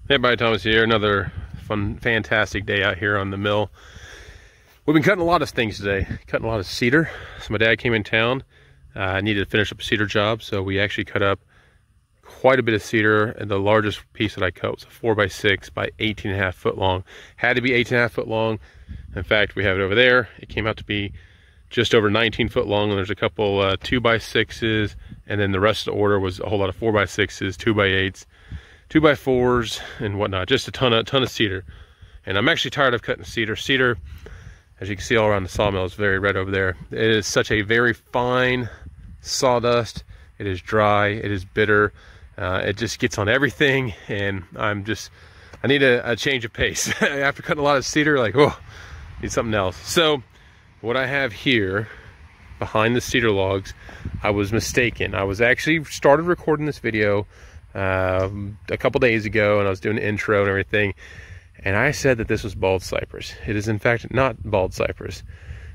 Hey everybody, Thomas here. Another fantastic day out here on the mill. We've been cutting a lot of things today. Cutting a lot of cedar. So my dad came in town. I needed to finish up a cedar job, so we actually cut up quite a bit of cedar. And the largest piece that I cut was a 4x6 by 18.5 foot long. Had to be 18.5 foot long. In fact, we have it over there. It came out to be just over 19 foot long, and there's a couple 2x6s, and then the rest of the order was a whole lot of 4x6s, 2x8s, 2x4s, and whatnot. Just a ton of cedar. And I'm actually tired of cutting cedar. Cedar, as you can see all around the sawmill, is very red over there. It is such a very fine sawdust. It is dry, it is bitter. It just gets on everything, and I need a change of pace. After cutting a lot of cedar, like, oh, need something else. So what I have here behind the cedar logs, I was mistaken. I was actually started recording this video a couple days ago, and I was doing the intro and everything, and I said that this was bald cypress. It is in fact not bald cypress.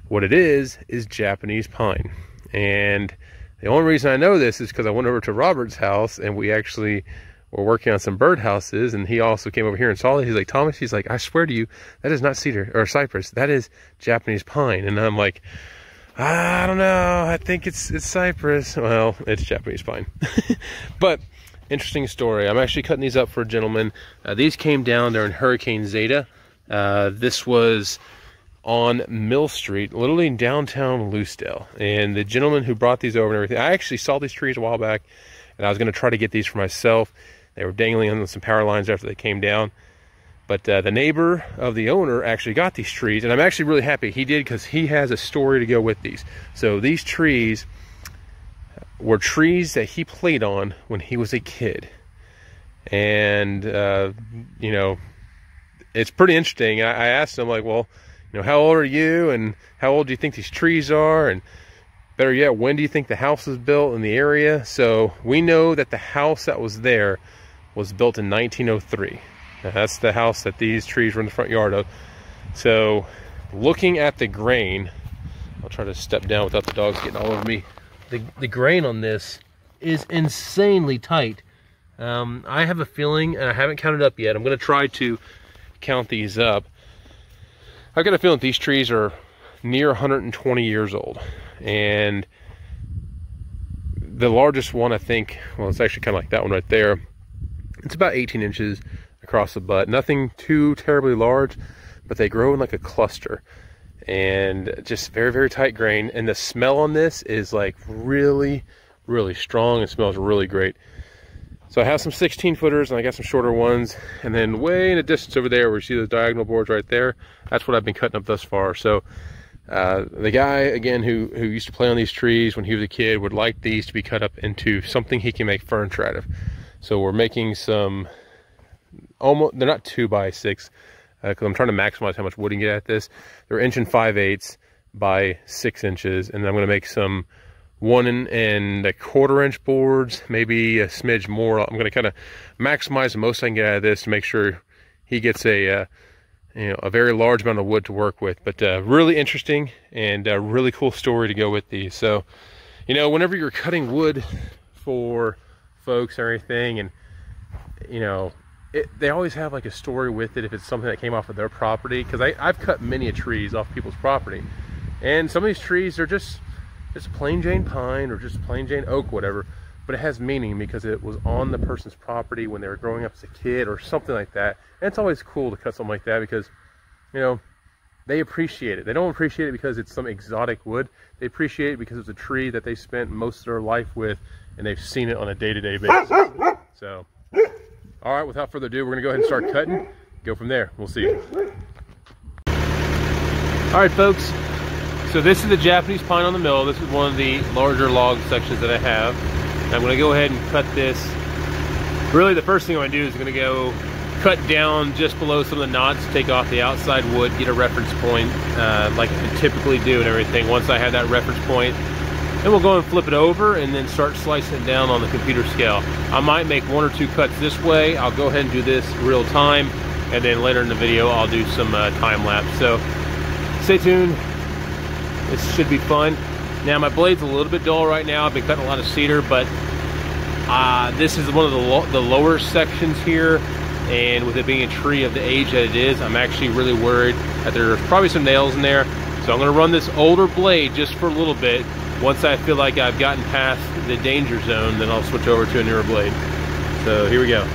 What it is Japanese pine. And the only reason I know this is because I went over to Robert's house, and we actually were working on some birdhouses, and he also came over here and saw it. He's like, Thomas, he's like, I swear to you, that is not cedar or cypress, that is Japanese pine. And I'm like, I don't know, I think it's cypress. Well, it's Japanese pine. But interesting story. I'm actually cutting these up for a gentleman. These came down during Hurricane Zeta. This was on Mill Street, literally in downtown Loosedale. And the gentleman who brought these over and everything, I actually saw these trees a while back, and I was going to try to get these for myself. They were dangling on some power lines after they came down. But the neighbor of the owner actually got these trees, and I'm actually really happy he did, because he has a story to go with these. So these trees were trees that he played on when he was a kid. And, you know, it's pretty interesting. I asked him, like, well, you know, how old are you, and how old do you think these trees are, and better yet, when do you think the house was built in the area? So we know that the house that was there was built in 1903. Now, that's the house that these trees were in the front yard of. So looking at the grain, I'll try to step down without the dogs getting all over me. The grain on this is insanely tight. I have a feeling, and I haven't counted up yet, I'm going to try to count these up. I've got a feeling these trees are near 120 years old. And the largest one, I think, well, it's actually kind of like that one right there. It's about 18 inches across the butt. Nothing too terribly large, but they grow in like a cluster. And just very, very tight grain. And the smell on this is like really, really strong. It smells really great. So I have some 16 footers, and I got some shorter ones. And then way in the distance over there, where you see those diagonal boards right there, that's what I've been cutting up thus far. So the guy, again, who used to play on these trees when he was a kid, would like these to be cut up into something he can make furniture out of. So we're making some, they're not 2x6, because I'm trying to maximize how much wood you can get at this. They're 1 5/8 by 6 inches, and I'm going to make some 1 1/4 inch boards, maybe a smidge more. I'm going to kind of maximize the most I can get out of this to make sure he gets a you know, a very large amount of wood to work with. But really interesting, and a really cool story to go with these. So, you know, whenever you're cutting wood for folks or anything, and you know, they always have like a story with it if it's something that came off of their property. Because I've cut many trees off people's property, and some of these trees are just plain Jane pine or just plain Jane oak, whatever, but it has meaning because it was on the person's property when they were growing up as a kid or something like that. And it's always cool to cut something like that, because, you know, they appreciate it. They don't appreciate it because it's some exotic wood. They appreciate it because it's a tree that they spent most of their life with, and they've seen it on a day-to-day basis. So, all right, without further ado, we're gonna go ahead and start cutting. Go from there. We'll see you. All right, folks. So this is the Japanese pine on the mill. This is one of the larger log sections that I have. And I'm gonna go ahead and cut this. Really, the first thing I'm gonna do is gonna go cut down just below some of the knots, take off the outside wood, get a reference point, like I typically do and everything. Once I have that reference point, then we'll go and flip it over and then start slicing it down on the computer scale. I might make 1 or 2 cuts this way. I'll go ahead and do this real time, and then later in the video I'll do some time lapse. So stay tuned. This should be fun. Now my blade's a little bit dull right now. I've been cutting a lot of cedar, but this is one of the lower sections here. and with it being a tree of the age that it is, I'm actually really worried that there's probably some nails in there. So I'm gonna run this older blade just for a little bit. Once I feel like I've gotten past the danger zone, then I'll switch over to a newer blade. So here we go.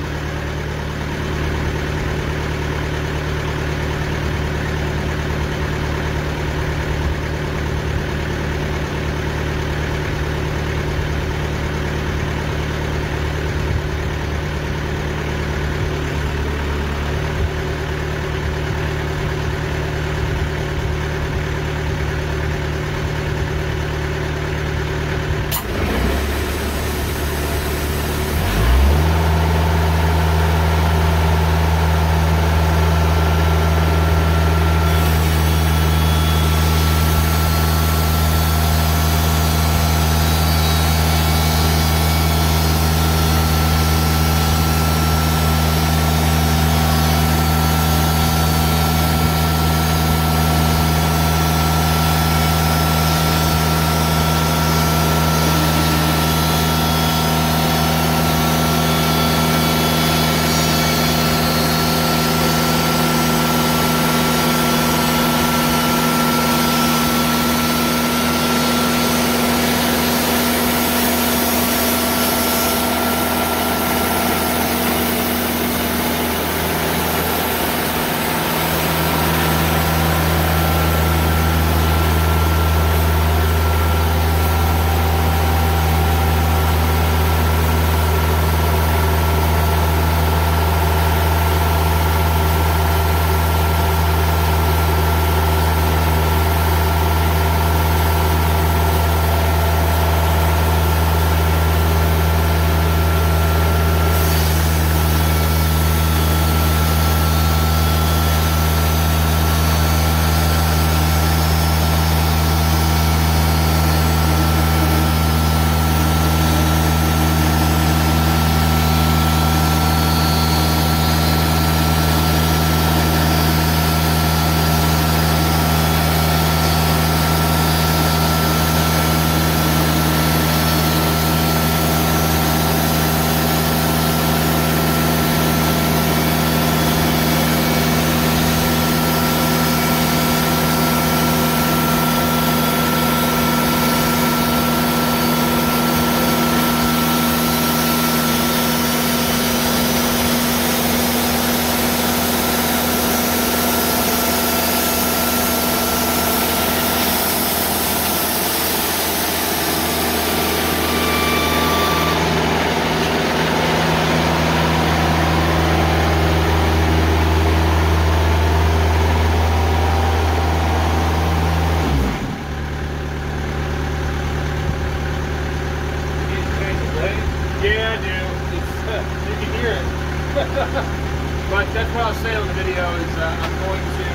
But that's what I was saying on the video is I'm going to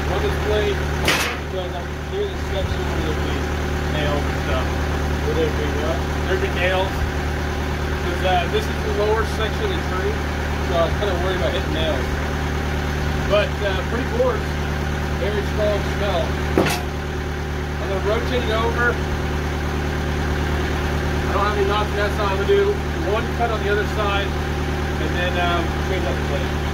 run this blade because I'm near this section where there'll be nails and stuff. Where there'll be nails. Because this is the lower section of the tree, so I was kind of worried about hitting nails. But pretty coarse, very strong smell. I'm going to rotate it over. I don't have any knots on that side. I'm going to do one cut on the other side and then change up the blade.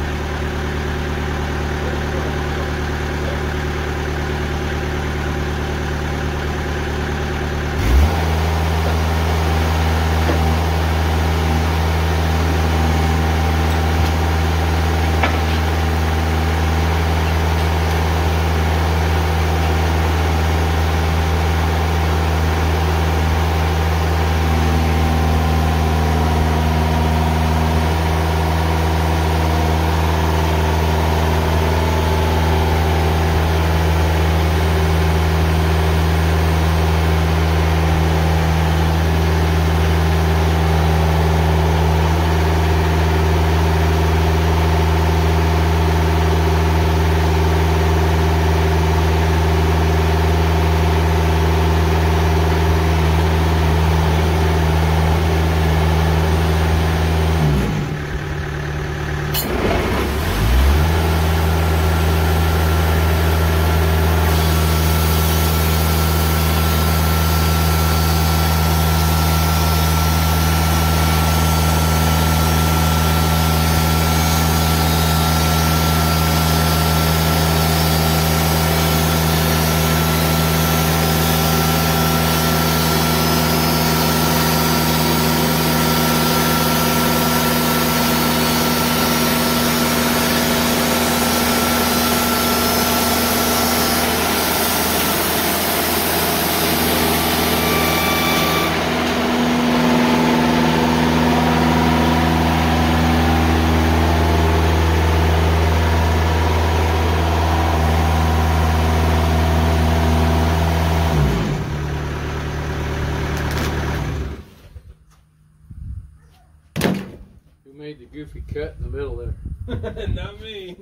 Not me.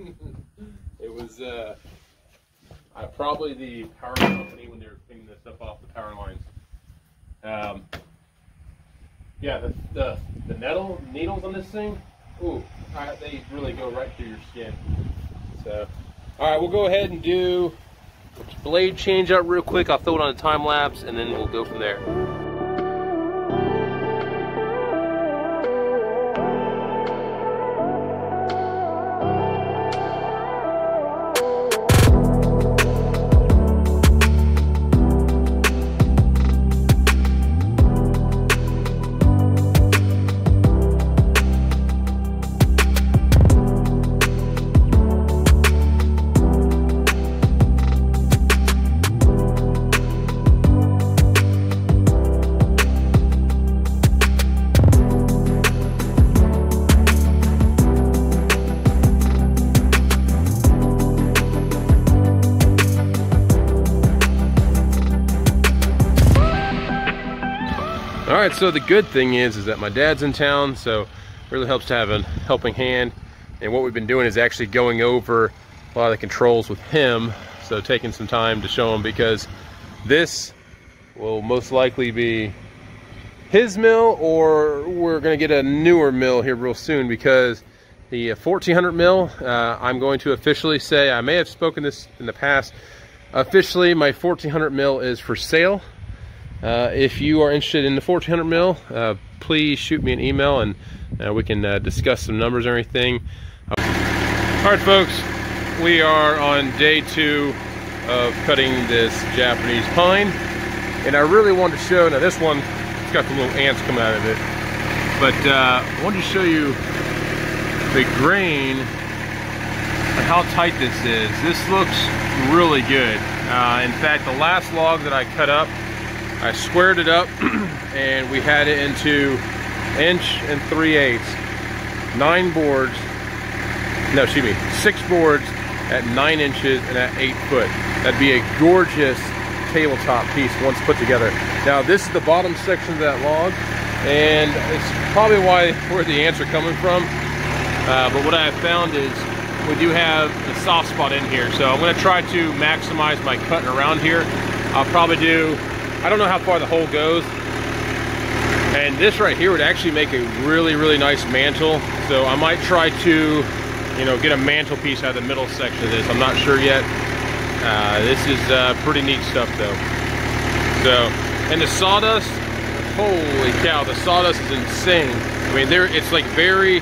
It was probably the power company when they were cleaning this stuff off the power lines. Yeah, the needles on this thing, ooh, they really go right through your skin. So, all right, we'll go ahead and do blade change out real quick. I'll throw it on a time lapse, and then we'll go from there. Alright, so the good thing is that my dad's in town, so it really helps to have a helping hand. And what we've been doing is actually going over a lot of the controls with him, so taking some time to show him, because this will most likely be his mill, or we're going to get a newer mill here real soon, because the 1400 mill, I'm going to officially say, I may have spoken this in the past, officially my 1400 mill is for sale. If you are interested in the 1400 mil, please shoot me an email, and we can discuss some numbers and everything. Alright folks, we are on day 2 of cutting this Japanese pine, and I really wanted to show, now this one, it's got some little ants coming out of it, but I wanted to show you the grain and how tight this is. This looks really good. In fact, the last log that I cut up, I squared it up and we had it into 1 3/8 9 boards, no, excuse me, 6 boards at 9 inches and at 8 foot. That'd be a gorgeous tabletop piece once put together. Now this is the bottom section of that log, and it's probably where the ants are coming from, but what I have found is we do have a soft spot in here, so I'm going to try to maximize my cutting around here. I'll probably do, I don't know how far the hole goes, and this right here would actually make a really, really nice mantle. So I might try to, you know, get a mantle piece out of the middle section of this. I'm not sure yet. This is pretty neat stuff though. So, and the sawdust, holy cow, the sawdust is insane. I mean, it's like very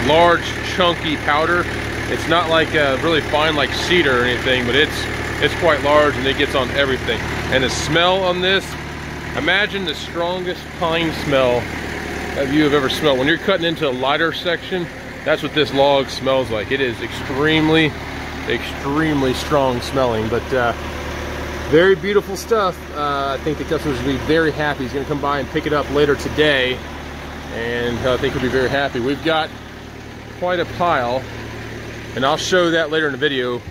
large, chunky powder. It's not like really fine like cedar or anything, but it's quite large, and it gets on everything. And the smell on this, imagine the strongest pine smell that you have ever smelled. When you're cutting into a lighter section, that's what this log smells like. It is extremely, extremely strong smelling, but very beautiful stuff. I think the customer's will be very happy. He's gonna come by and pick it up later today, and I think he'll be very happy. We've got quite a pile, and I'll show that later in the video.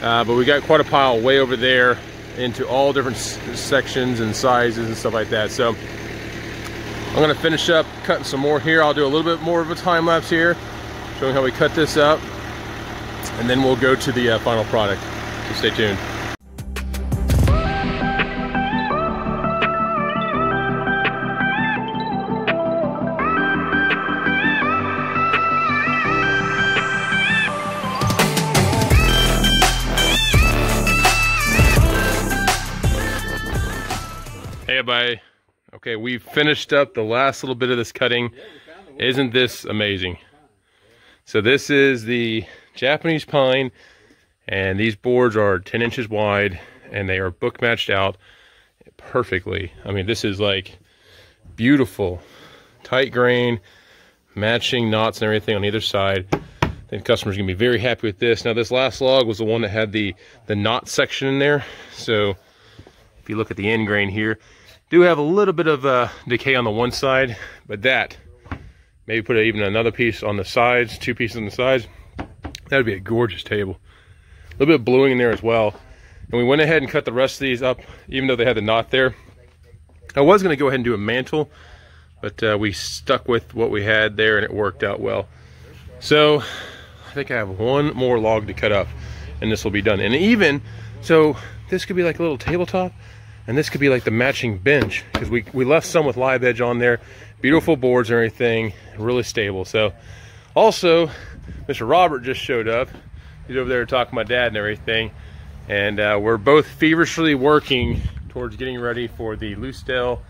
But we got quite a pile way over there into all different sections and sizes and stuff like that. So I'm going to finish up cutting some more here. I'll do a little bit more of a time lapse here, showing how we cut this up, and then we'll go to the final product. So stay tuned. Hey everybody. Okay, we've finished up the last little bit of this cutting. Isn't this amazing? So this is the Japanese pine, and these boards are 10 inches wide, and they are book matched out perfectly. I mean, this is like beautiful, tight grain, matching knots and everything on either side. I think the customer's gonna be very happy with this. Now this last log was the one that had the knot section in there. So if you look at the end grain here, do have a little bit of decay on the one side, but that, maybe put even another piece on the sides, 2 pieces on the sides, that would be a gorgeous table. A little bit of bluing in there as well. And we went ahead and cut the rest of these up, even though they had the knot there. I was gonna go ahead and do a mantle, but we stuck with what we had there and it worked out well. So I think I have one more log to cut up and this will be done. And even so, this could be like a little tabletop and this could be like the matching bench, because we left some with live edge on there. Beautiful boards and everything, really stable. So also, Mr. Robert just showed up. He's over there talking to my dad and everything. And we're both feverishly working towards getting ready for the Loosedale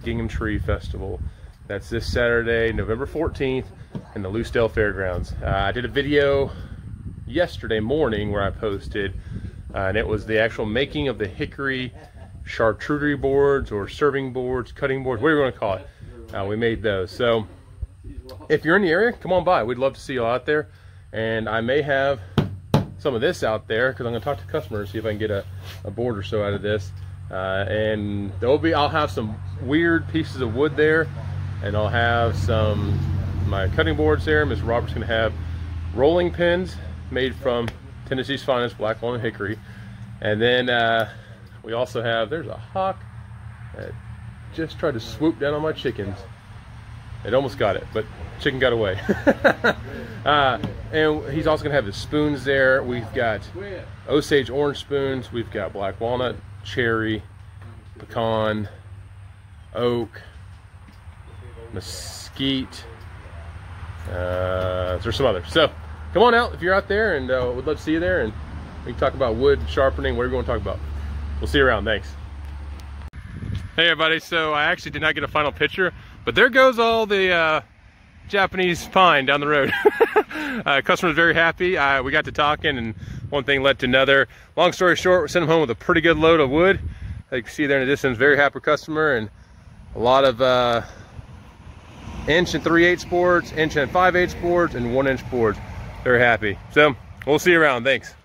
Gingham Tree Festival. That's this Saturday, November 14th, in the Loosedale Fairgrounds. I did a video yesterday morning where I posted, and it was the actual making of the hickory charcuterie boards or serving boards, cutting boards, whatever you want to call it. We made those. So if you're in the area, come on by. We'd love to see you out there. And I may have some of this out there because I'm going to talk to customers, see if I can get a board or so out of this. And I'll have some weird pieces of wood there, and I'll have my cutting boards there. Mr. Robert's going to have rolling pins made from Tennessee's finest black walnut hickory. And then we also have, there's a hawk that just tried to swoop down on my chickens. It almost got it, but chicken got away. And he's also gonna have the spoons there. We've got Osage orange spoons. We've got black walnut, cherry, pecan, oak, mesquite. There's some others. So come on out if you're out there, and we'd love to see you there. And we can talk about wood sharpening, whatever you want to talk about. We'll see you around. Thanks. Hey everybody, so I actually did not get a final picture, but there goes all the Japanese pine down the road. Customer's very happy. We got to talking and one thing led to another. Long story short, we sent him home with a pretty good load of wood. As you can see there in the distance, very happy customer, and a lot of 1 and 3/8 boards, 1 and 5/8 boards, and 1 inch boards. Very happy. So we'll see you around. Thanks.